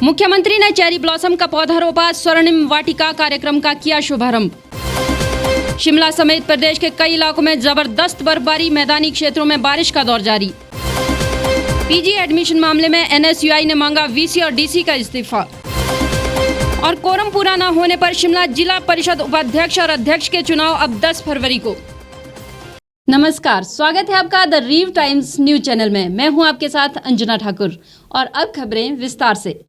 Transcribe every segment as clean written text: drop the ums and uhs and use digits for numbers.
मुख्यमंत्री ने cherry blossom का पौधा रोपा, स्वर्णिम वाटिका कार्यक्रम का किया शुभारंभ। शिमला समेत प्रदेश के कई इलाकों में जबरदस्त बर्फबारी, मैदानी क्षेत्रों में बारिश का दौर जारी। पीजी एडमिशन मामले में एनएसयूआई ने मांगा वीसी और डीसी का इस्तीफा। और कोरम पूरा न होने पर शिमला जिला परिषद उपाध्यक्ष और अध्यक्ष के चुनाव अब 10 फरवरी को। नमस्कार, स्वागत है आपका द रीव टाइम्स न्यूज चैनल में। मैं हूं आपके साथ अंजना ठाकुर और अब खबरें विस्तार से।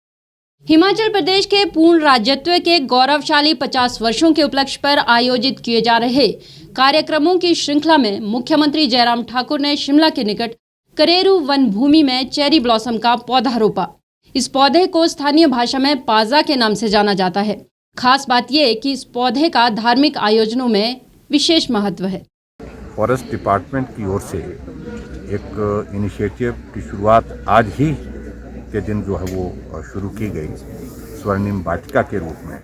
हिमाचल प्रदेश के पूर्ण राज्यत्व के गौरवशाली 50 वर्षों के उपलक्ष्य पर आयोजित किए जा रहे कार्यक्रमों की श्रृंखला में मुख्यमंत्री जयराम ठाकुर ने शिमला के निकट करेरू वन भूमि में चेरी ब्लॉसम का पौधा रोपा। इस पौधे को स्थानीय भाषा में पाजा के नाम से जाना जाता है। खास बात यह कि इस पौधे का धार्मिक आयोजनों में विशेष महत्व है। फॉरेस्ट डिपार्टमेंट की ओर से एक इनिशिएटिव की शुरुआत आज ही के दिन जो है वो शुरू की गई, स्वर्णिम वाटिका के रूप में।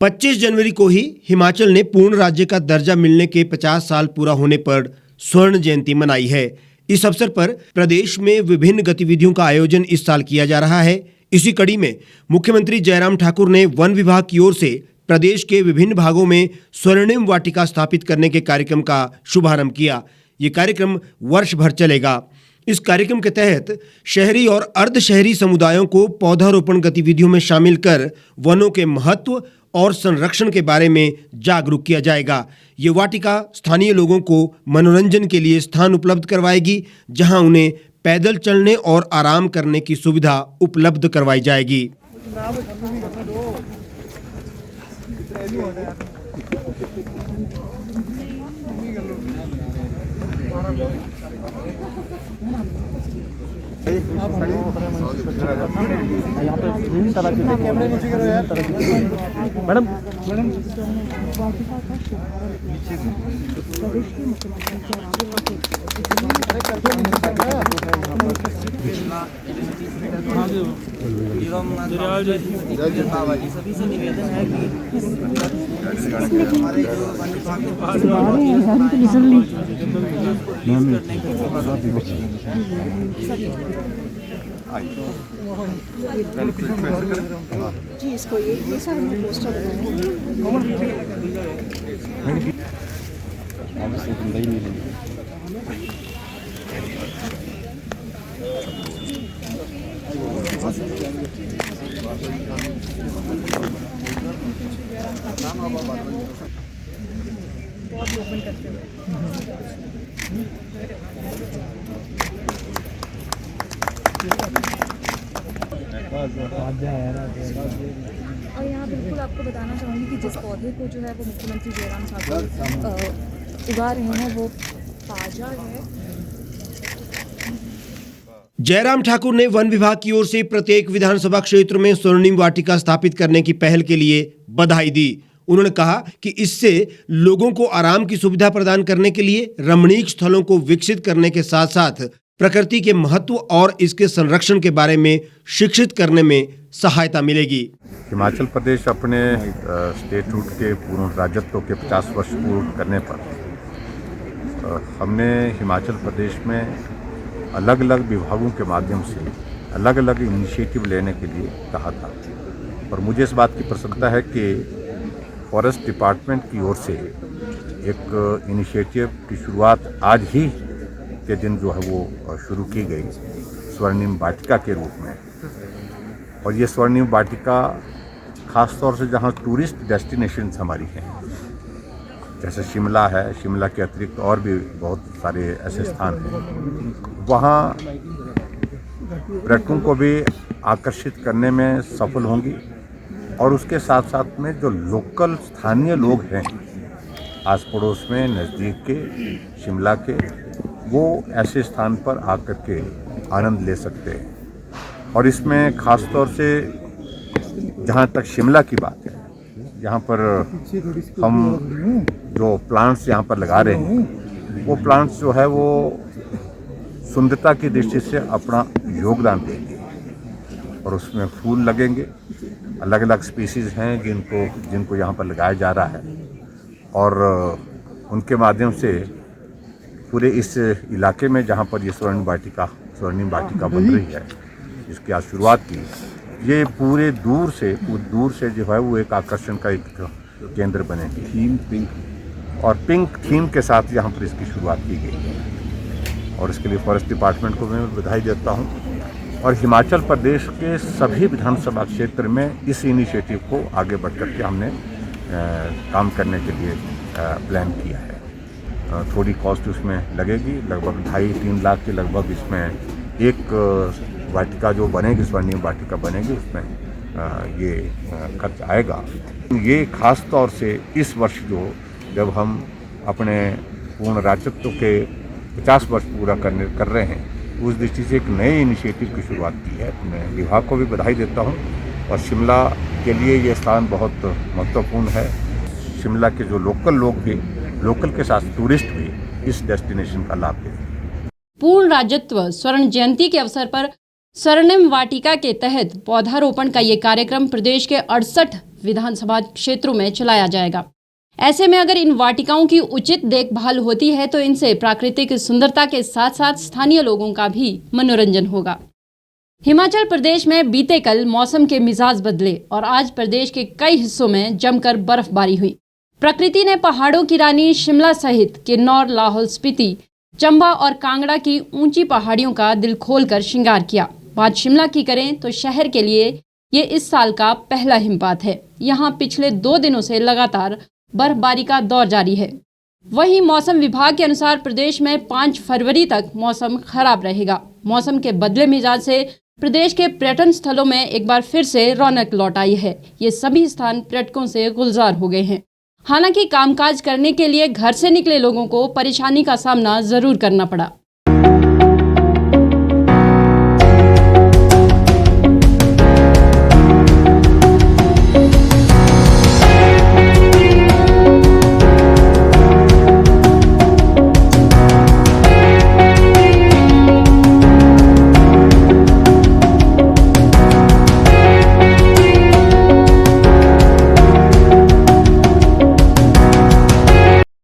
25 जनवरी को ही हिमाचल ने पूर्ण राज्य का दर्जा मिलने के 50 साल पूरा होने पर स्वर्ण जयंती मनाई है। इस अवसर पर प्रदेश में विभिन्न गतिविधियों का आयोजन इस साल किया जा रहा है। इसी कड़ी में मुख्यमंत्री जयराम ठाकुर ने वन विभाग की ओर से प्रदेश के विभिन्न भागों में स्वर्णिम वाटिका स्थापित करने के कार्यक्रम का शुभारंभ किया। ये कार्यक्रम वर्ष भर चलेगा। इस कार्यक्रम के तहत शहरी और अर्ध शहरी समुदायों को पौधारोपण गतिविधियों में शामिल कर वनों के महत्व और संरक्षण के बारे में जागरूक किया जाएगा। ये वाटिका स्थानीय लोगों को मनोरंजन के लिए स्थान उपलब्ध करवाएगी, जहां उन्हें पैदल चलने और आराम करने की सुविधा उपलब्ध करवाई जाएगी। सभी से निवेदन है कि जी इसको ये सब पोस्टर ओपन करते हुए और यहाँ बिल्कुल आपको बताना चाहूँगी कि जिस पौधे को जो है वो मुख्यमंत्री जयराम ठाकुर उगा रहे हैं वो ताजा है। जयराम ठाकुर ने वन विभाग की ओर से प्रत्येक विधानसभा क्षेत्र में स्वर्णिम वाटिका स्थापित करने की पहल के लिए बधाई दी। उन्होंने कहा कि इससे लोगों को आराम की सुविधा प्रदान करने के लिए रमणीक स्थलों को विकसित करने के साथ साथ प्रकृति के महत्व और इसके संरक्षण के बारे में शिक्षित करने में सहायता मिलेगी। हिमाचल प्रदेश अपने स्टेटहुड के पूर्ण राज्यत्व के 50 वर्ष पूर्ण करने पर हमने हिमाचल प्रदेश में अलग अलग विभागों के माध्यम से अलग अलग इनिशिएटिव लेने के लिए कहा था। और मुझे इस बात की प्रसन्नता है कि फॉरेस्ट डिपार्टमेंट की ओर से एक इनिशिएटिव की शुरुआत आज ही के दिन जो है वो शुरू की गई, स्वर्णिम वाटिका के रूप में। और ये स्वर्णिम वाटिका ख़ास तौर से जहाँ टूरिस्ट डेस्टिनेशंस हमारी हैं, जैसे शिमला है, शिमला के अतिरिक्त और भी बहुत सारे ऐसे स्थान हैं, वहाँ पर्यटकों को भी आकर्षित करने में सफल होंगी। और उसके साथ साथ में जो लोकल स्थानीय लोग हैं आस पड़ोस में, नज़दीक के, शिमला के, वो ऐसे स्थान पर आकर के आनंद ले सकते हैं। और इसमें ख़ास तौर से जहाँ तक शिमला की बात है, यहाँ पर हम जो प्लांट्स यहाँ पर लगा रहे हैं, वो प्लांट्स जो है वो सुंदरता की दृष्टि से अपना योगदान देंगे। और उसमें फूल लगेंगे, अलग अलग स्पीसीज़ हैं जिनको यहाँ पर लगाया जा रहा है। और उनके माध्यम से पूरे इस इलाके में जहाँ पर ये स्वर्णिम वाटिका बन रही है, जिसकी आज शुरुआत की, ये पूरे दूर से जो है वो एक आकर्षण का एक केंद्र बनेगी। थीम पिंक और पिंक थीम के साथ यहाँ पर इसकी शुरुआत की गई है और इसके लिए फॉरेस्ट डिपार्टमेंट को मैं बधाई देता हूँ और हिमाचल प्रदेश के सभी विधानसभा क्षेत्र में इस इनिशिएटिव को आगे बढ़ कर के हमने काम करने के लिए प्लान किया है। थोड़ी कॉस्ट उसमें लगेगी, लगभग 2.5-3 लाख के लगभग इसमें एक वाटिका जो बनेगी, स्वर्णिम वाटिका बनेगी, उसमें ये खर्च आएगा। ये खास तौर से इस वर्ष जब हम अपने पूर्ण राज्यत्व के 50 वर्ष पूरा कर रहे हैं, उस दृष्टि से एक नए इनिशिएटिव की शुरुआत की है। मैं विभाग को भी बधाई देता हूँ और शिमला के लिए ये स्थान बहुत महत्वपूर्ण है। शिमला के जो लोकल लोग भी, लोकल के साथ टूरिस्ट भी इस डेस्टिनेशन का लाभ लें। पूर्ण राज्यत्व स्वर्ण जयंती के अवसर पर स्वर्णिम वाटिका के तहत पौधारोपण का ये कार्यक्रम प्रदेश के 68 विधानसभा क्षेत्रों में चलाया जाएगा। ऐसे में अगर इन वाटिकाओं की उचित देखभाल होती है तो इनसे प्राकृतिक सुंदरता के साथ साथ स्थानीय लोगों का भी मनोरंजन होगा। हिमाचल प्रदेश में बीते कल मौसम के मिजाज बदले और आज प्रदेश के कई हिस्सों में जमकर बर्फबारी हुई। प्रकृति ने पहाड़ों की रानी शिमला सहित किन्नौर, लाहौल स्पीति, चंबा और कांगड़ा की ऊंची पहाड़ियों का दिल खोलकर श्रृंगार किया। बात शिमला की करें तो शहर के लिए ये इस साल का पहला हिमपात है। यहाँ पिछले 2 दिनों से लगातार बर्फबारी का दौर जारी है। वहीं मौसम विभाग के अनुसार प्रदेश में 5 फरवरी तक मौसम खराब रहेगा। मौसम के बदले मिजाज से प्रदेश के पर्यटन स्थलों में एक बार फिर से रौनक लौट आई है। ये सभी स्थान पर्यटकों से गुलजार हो गए हैं। हालांकि कामकाज करने के लिए घर से निकले लोगों को परेशानी का सामना जरूर करना पड़ा।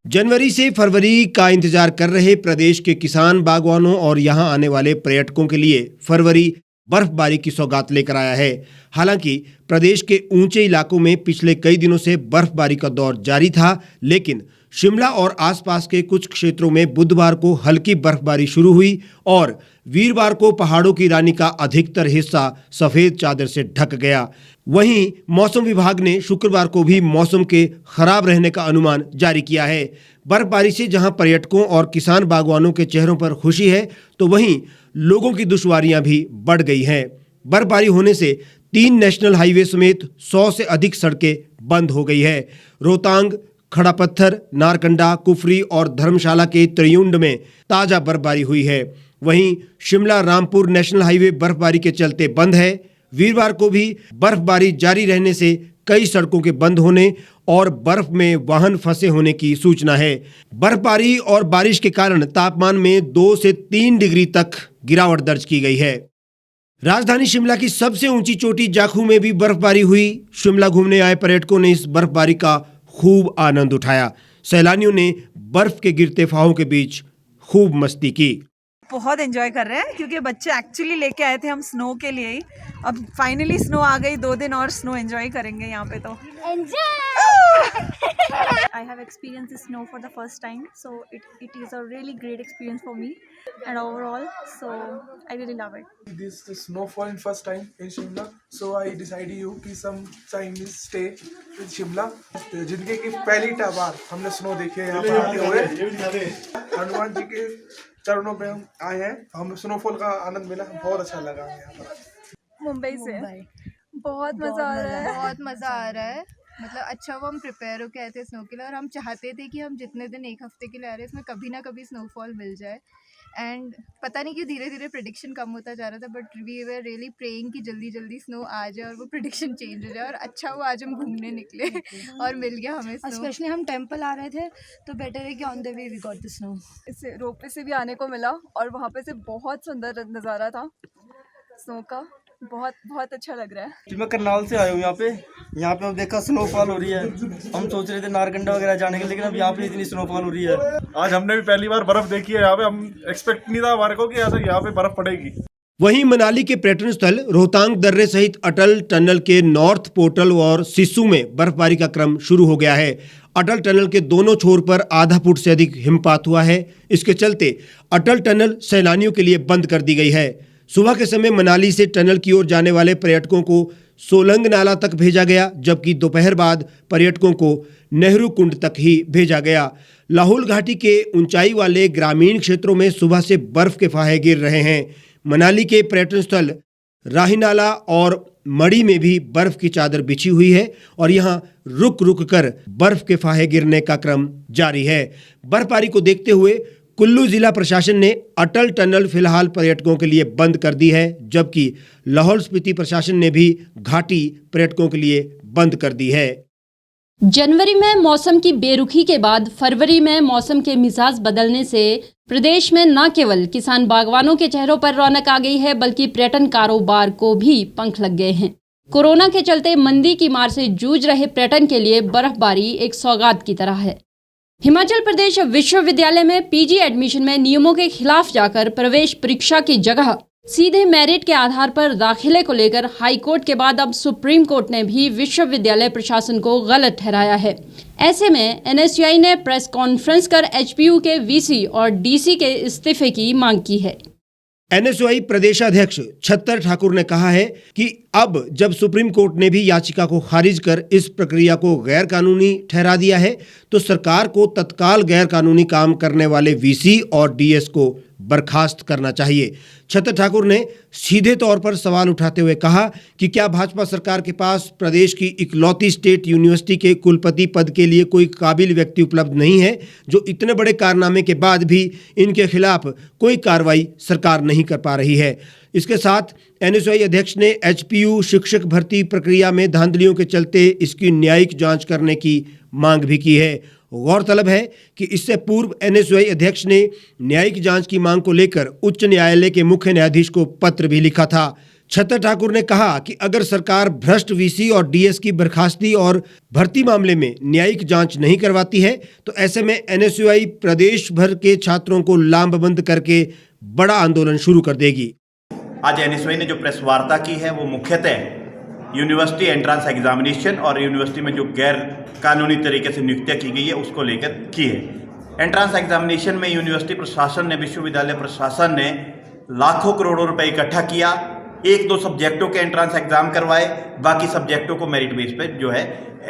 जनवरी से फरवरी का इंतजार कर रहे प्रदेश के किसान, बागवानों और यहां आने वाले पर्यटकों के लिए फरवरी बर्फबारी की सौगात लेकर आया है। हालांकि प्रदेश के ऊंचे इलाकों में पिछले कई दिनों से बर्फबारी का दौर जारी था, लेकिन शिमला और आसपास के कुछ क्षेत्रों में बुधवार को हल्की बर्फबारी शुरू हुई और वीरवार को पहाड़ों की रानी का अधिकतर हिस्सा सफेद चादर से ढक गया। वहीं मौसम विभाग ने शुक्रवार को भी मौसम के खराब रहने का अनुमान जारी किया है। बर्फबारी से जहां पर्यटकों और किसान बागवानों के चेहरों पर खुशी है, तो वहीं लोगों की दुश्वारियां भी बढ़ गई हैं। बर्फबारी होने से 3 नेशनल हाईवे समेत 100 से अधिक सड़कें बंद हो गई है। रोहतांग, खड़ा पत्थर, नारकंडा, कुफरी और धर्मशाला के त्रियुंड में ताजा बर्फबारी हुई है। वहीं शिमला रामपुर नेशनल हाईवे बर्फबारी के चलते बंद है। वीरवार को भी बर्फबारी जारी रहने से कई सड़कों के बंद होने और बर्फ में वाहन फंसे होने की सूचना है। बर्फबारी और बारिश के कारण तापमान में 2 से 3 डिग्री तक गिरावट दर्ज की गई है। राजधानी शिमला की सबसे ऊंची चोटी जाखू में भी बर्फबारी हुई। शिमला घूमने आए पर्यटकों ने इस बर्फबारी का खूब आनंद उठाया। सैलानियों ने बर्फ के गिरते फाहों के बीच खूब मस्ती की। बहुत एंजॉय कर रहे हैं क्योंकि बच्चे एक्चुअली लेके आए थे हम स्नो के लिए ही। अब फाइनली स्नो आ गई, 2 दिन और स्नो एंजॉय करेंगे यहाँ पे तो। I have experienced the snow for the first time, so it is a really great experience for me, and overall, so I really love it. This snowfall in first time in Shimla, so I decided you कि some time is stay in Shimla. जिंदगी की पहली बार हमने snow देखे यहाँ पर आते हुए। हनुमान जी के चरणों पे हम आए हैं, हमें स्नोफॉल का आनंद मिला, बहुत अच्छा लगा यहाँ पर। मुंबई से बहुत मज़ा आ रहा है। बहुत मज़ा आ रहा है। मतलब अच्छा वो हम प्रिपेयर होके आए थे स्नो के लिए और हम चाहते थे कि हम जितने दिन 1 हफ्ते के लिए आ रहे हैं इसमें कभी ना कभी स्नोफॉल मिल जाए। एंड पता नहीं क्यों धीरे धीरे प्रेडिक्शन कम होता जा रहा था, but we were really praying कि जल्दी जल्दी स्नो आ जाए और वो प्रेडिक्शन चेंज हो जाए। और अच्छा हुआ आज हम घूमने निकले और मिल गया हमें स्नो। स्पेशली हम टेंपल आ रहे थे तो बेटर है कि on the way we got the snow. इससे रोपवे से भी आने को मिला और वहाँ पे से बहुत सुंदर नज़ारा था स्नो का। बहुत बहुत अच्छा लग रहा है। मैं करनाल से आया हूँ यहाँ पे अब देखा स्नोफॉल हो रही है। हम सोच रहे थे नारकंडा वगैरह जाने के, लेकिन अब यहाँ पे इतनी स्नोफॉल हो रही है। आज हमने भी पहली बार बर्फ देखी है यहाँ पे। हम एक्सपेक्ट नहीं था हमारे को कि ऐसा यहाँ पे बर्फ पड़ेगी। वहीं मनाली के पर्यटन स्थल रोहतांग दर्रे सहित अटल टनल के नॉर्थ पोर्टल और सिस्सू में बर्फबारी का क्रम शुरू हो गया है। अटल टनल के दोनों छोर पर आधा फुट से अधिक हिमपात हुआ है। इसके चलते अटल टनल सैलानियों के लिए बंद कर दी गई है। सुबह के समय मनाली से टनल की ओर जाने वाले पर्यटकों को सोलंग नाला तक भेजा गया, जबकि दोपहर बाद पर्यटकों को नेहरू कुंड तक ही भेजा गया। लाहौल घाटी के ऊंचाई वाले ग्रामीण क्षेत्रों में सुबह से बर्फ के फाहे गिर रहे हैं। मनाली के पर्यटन स्थल राहीनाला और मड़ी में भी बर्फ की चादर बिछी हुई है और यहां रुक रुक कर बर्फ के फाहे गिरने का क्रम जारी है। बर्फबारी को देखते हुए कुल्लू जिला प्रशासन ने अटल टनल फिलहाल पर्यटकों के लिए बंद कर दी है, जबकि लाहौल स्पीति प्रशासन ने भी घाटी पर्यटकों के लिए बंद कर दी है। जनवरी में मौसम की बेरुखी के बाद फरवरी में मौसम के मिजाज बदलने से प्रदेश में न केवल किसान बागवानों के चेहरों पर रौनक आ गई है, बल्कि पर्यटन कारोबार को भी पंख लग गए हैं। कोरोना के चलते मंदी की मार से जूझ रहे पर्यटन के लिए बर्फबारी एक सौगात की तरह है। हिमाचल प्रदेश विश्वविद्यालय में पीजी एडमिशन में नियमों के खिलाफ जाकर प्रवेश परीक्षा की जगह सीधे मेरिट के आधार पर दाखिले को लेकर हाई कोर्ट के बाद अब सुप्रीम कोर्ट ने भी विश्वविद्यालय प्रशासन को गलत ठहराया है। ऐसे में एनएसयूआई ने प्रेस कॉन्फ्रेंस कर एचपीयू के वीसी और डीसी के इस्तीफे की मांग की है। एनएसयूआई प्रदेशाध्यक्ष छत्तर ठाकुर ने कहा है कि अब जब सुप्रीम कोर्ट ने भी याचिका को खारिज कर इस प्रक्रिया को गैर कानूनी ठहरा दिया है, तो सरकार को तत्काल गैर कानूनी काम करने वाले वीसी और डीएस को बर्खास्त करना चाहिए। छत्तर ठाकुर ने सीधे तौर पर सवाल उठाते हुए कहा कि क्या भाजपा सरकार के पास प्रदेश की इकलौती स्टेट यूनिवर्सिटी के कुलपति पद के लिए कोई काबिल व्यक्ति उपलब्ध नहीं है, जो इतने बड़े कारनामे के बाद भी इनके खिलाफ कोई कार्रवाई सरकार नहीं कर पा रही है। इसके साथ एनएसयूआई अध्यक्ष ने एचपीयू शिक्षक भर्ती प्रक्रिया में धांधलियों के चलते इसकी न्यायिक जांच करने की मांग भी की है। गौरतलब है कि इससे पूर्व एनएसयूआई अध्यक्ष ने न्यायिक जांच की मांग को लेकर उच्च न्यायालय के मुख्य न्यायाधीश को पत्र भी लिखा था। छत्तर ठाकुर ने कहा कि अगर सरकार भ्रष्ट वीसी और डीएस की बर्खास्ती और भर्ती मामले में न्यायिक जांच नहीं करवाती है, तो ऐसे में एनएसयूआई प्रदेश भर के छात्रों को लामबंद करके बड़ा आंदोलन शुरू कर देगी। आज एनएसयूआई ने जो प्रेस वार्ता की है वो मुख्यतः यूनिवर्सिटी एंट्रेंस एग्जामिनेशन और यूनिवर्सिटी में जो गैर कानूनी तरीके से नियुक्तियाँ की गई है उसको लेकर की है। एंट्रेंस एग्जामिनेशन में यूनिवर्सिटी प्रशासन ने, विश्वविद्यालय प्रशासन ने लाखों करोड़ों रुपए इकट्ठा किया, 1-2 सब्जेक्टों के एंट्रेंस एग्जाम करवाए, बाकी सब्जेक्टों को मेरिट बेस पे जो है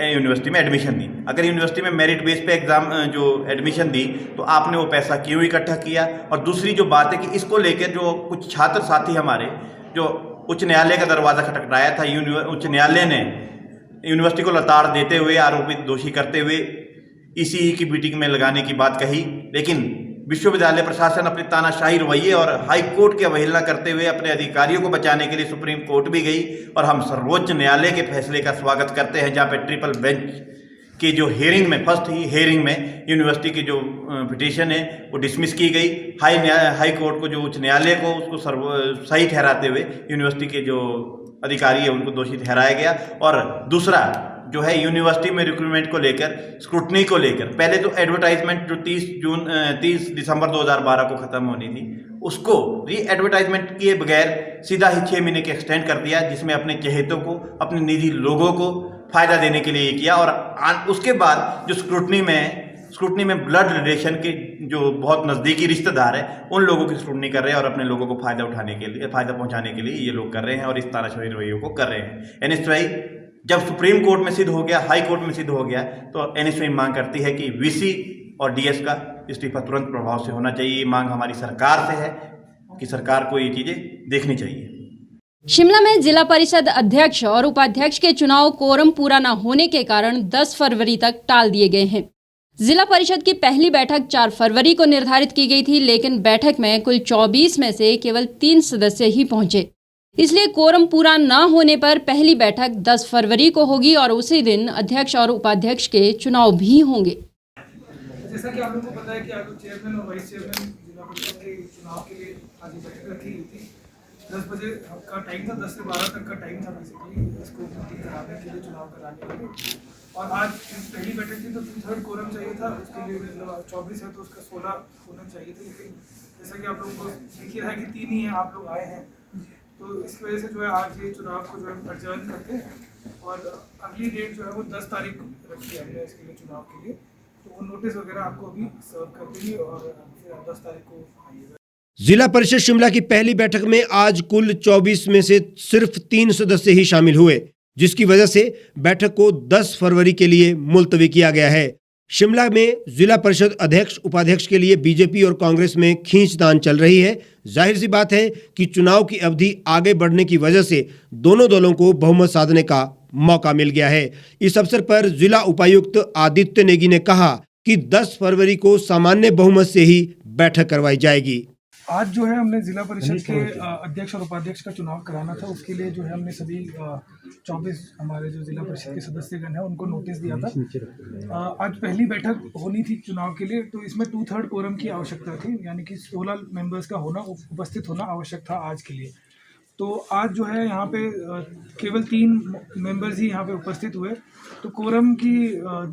यूनिवर्सिटी में एडमिशन दी। अगर यूनिवर्सिटी में मेरिट बेस पे एग्जाम जो एडमिशन दी तो आपने वो पैसा क्यों इकट्ठा किया? और दूसरी जो बात है कि इसको लेकर जो कुछ छात्र साथी हमारे जो उच्च न्यायालय का दरवाज़ा खटखटाया था, उच्च न्यायालय ने यूनिवर्सिटी को लताड़ देते हुए, आरोपित दोषी करते हुए ईसीई की मीटिंग में लगाने की बात कही, लेकिन विश्वविद्यालय प्रशासन अपने तानाशाही रवैये और हाई कोर्ट की अवहेलना करते हुए अपने अधिकारियों को बचाने के लिए सुप्रीम कोर्ट भी गई। और हम सर्वोच्च न्यायालय के फैसले का स्वागत करते हैं, जहाँ पे ट्रिपल बेंच की जो हियरिंग में, फर्स्ट ही हियरिंग में यूनिवर्सिटी की जो पिटीशन है वो डिसमिस की गई। हाई कोर्ट को, जो उच्च न्यायालय को, उसको सही ठहराते हुए यूनिवर्सिटी के जो अधिकारी है उनको दोषी ठहराया गया। और दूसरा जो है यूनिवर्सिटी में रिक्रूटमेंट को लेकर, स्क्रूटनी को लेकर, पहले तो एडवर्टाइजमेंट जो 30 दिसंबर 2012 को ख़त्म होनी थी, उसको री एडवर्टाइजमेंट किए बगैर सीधा ही 6 महीने के एक्सटेंड कर दिया, जिसमें अपने चहेतों को, अपने निजी लोगों को फ़ायदा देने के लिए किया। और उसके बाद जो स्क्रूटनी में ब्लड रिलेशन के जो बहुत नज़दीकी रिश्तेदार हैं उन लोगों की स्क्रूटनी कर रहे हैं और अपने लोगों को फ़ायदा पहुंचाने के लिए ये लोग कर रहे हैं और इस तानाशाही रवैयों को कर रहे हैं। एनएसयूआई जब सुप्रीम कोर्ट में सिद्ध हो गया, हाई कोर्ट में सिद्ध हो गया, तो एनएसयूआई मांग करती है कि वीसी और डीएस का इस्तीफा तुरंत प्रभाव से होना चाहिए। ये मांग हमारी सरकार से है कि सरकार को ये चीज़ें देखनी चाहिए। शिमला में जिला परिषद अध्यक्ष और उपाध्यक्ष के चुनाव कोरम पूरा न होने के कारण 10 फरवरी तक टाल दिए गए हैं। जिला परिषद की पहली बैठक 4 फरवरी को निर्धारित की गई थी, लेकिन बैठक में कुल 24 में से केवल 3 सदस्य ही पहुंचे। इसलिए कोरम पूरा न होने पर पहली बैठक 10 फरवरी को होगी और उसी दिन अध्यक्ष और उपाध्यक्ष के चुनाव भी होंगे। जैसा कि आप लोगों को पता है कि आज चेयरमैन और वाइस चेयरमैन जिला परिषद के चुनाव के लिए आज बैठक रखी गई थी। 10 बजे का टाइम था, 10 से 12 तक का टाइम था बेसिकली इसको मीटिंग कराने के लिए, चुनाव कराने के लिए। और आज पहली बैठक थी तो 3/3 कोरम चाहिए था, उसके लिए 24 है तो उसका 16 होना चाहिए था। लेकिन जैसा कि आप लोगों को दिख ही रहा है कि 3 ही है, आप लोग आए हैं, तो इस वजह से जो है आज ये चुनाव को जो है adjourn करते हैं और अगली डेट जो है वो 10 तारीख रखी है हमने इसके लिए चुनाव के लिए। तो वो नोटिस वगैरह आपको अभी सर्व कर देंगे और फिर 10 तारीख को आइएगा। जिला परिषद शिमला की पहली बैठक में आज कुल 24 में से सिर्फ 3 सदस्य ही शामिल हुए, जिसकी वजह से बैठक को 10 फरवरी के लिए मुलतवी किया गया है। शिमला में जिला परिषद अध्यक्ष उपाध्यक्ष के लिए बीजेपी और कांग्रेस में खींचतान चल रही है। जाहिर सी बात है कि चुनाव की अवधि आगे बढ़ने की वजह से दोनों दलों को बहुमत साधने का मौका मिल गया है। इस अवसर पर जिला उपायुक्त आदित्य नेगी ने कहा कि 10 फरवरी को सामान्य बहुमत से ही बैठक करवाई जाएगी। आज जो है हमने जिला परिषद के अध्यक्ष और उपाध्यक्ष का चुनाव कराना था, उसके लिए जो है हमने सभी 24 हमारे जो जिला परिषद के सदस्यगण हैं उनको नोटिस दिया था। आज पहली बैठक होनी थी चुनाव के लिए, तो इसमें 2/3 कोरम की आवश्यकता थी, यानी कि 16 मेंबर्स का होना उपस्थित होना आवश्यक था आज के लिए। तो आज जो है यहाँ पे केवल 3 मेंबर्स ही यहाँ पे उपस्थित हुए, तो कोरम की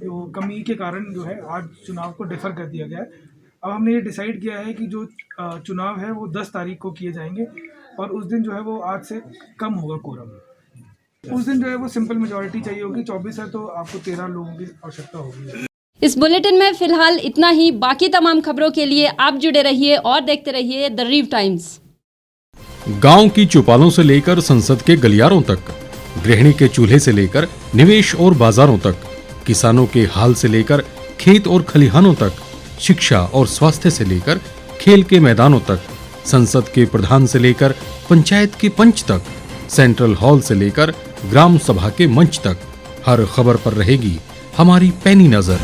जो कमी के कारण जो है आज चुनाव को डिफर कर दिया गया है। अब हमने ये डिसाइड किया है कि जो चुनाव है वो 10 तारीख को किए जाएंगे और उस दिन जो है वो आज से कम होगा कोरम। उस दिन जो है वो सिंपल मेजॉरिटी चाहिए होगी, 24 है तो आपको 13 लोगों की आवश्यकता होगी। इस बुलेटिन में फिलहाल इतना ही। बाकी तमाम खबरों के लिए आप जुड़े रहिए और देखते रहिए द रीव टाइम्स। गांव की चौपालों से लेकर संसद के गलियारों तक, गृहिणी के चूल्हे से लेकर निवेश और बाजारों तक, किसानों के हाल से लेकर खेत और खलिहानों तक, शिक्षा और स्वास्थ्य से लेकर खेल के मैदानों तक, संसद के प्रधान से लेकर पंचायत के पंच तक, सेंट्रल हॉल से लेकर ग्राम सभा के मंच तक, हर खबर पर रहेगी हमारी पैनी नजर।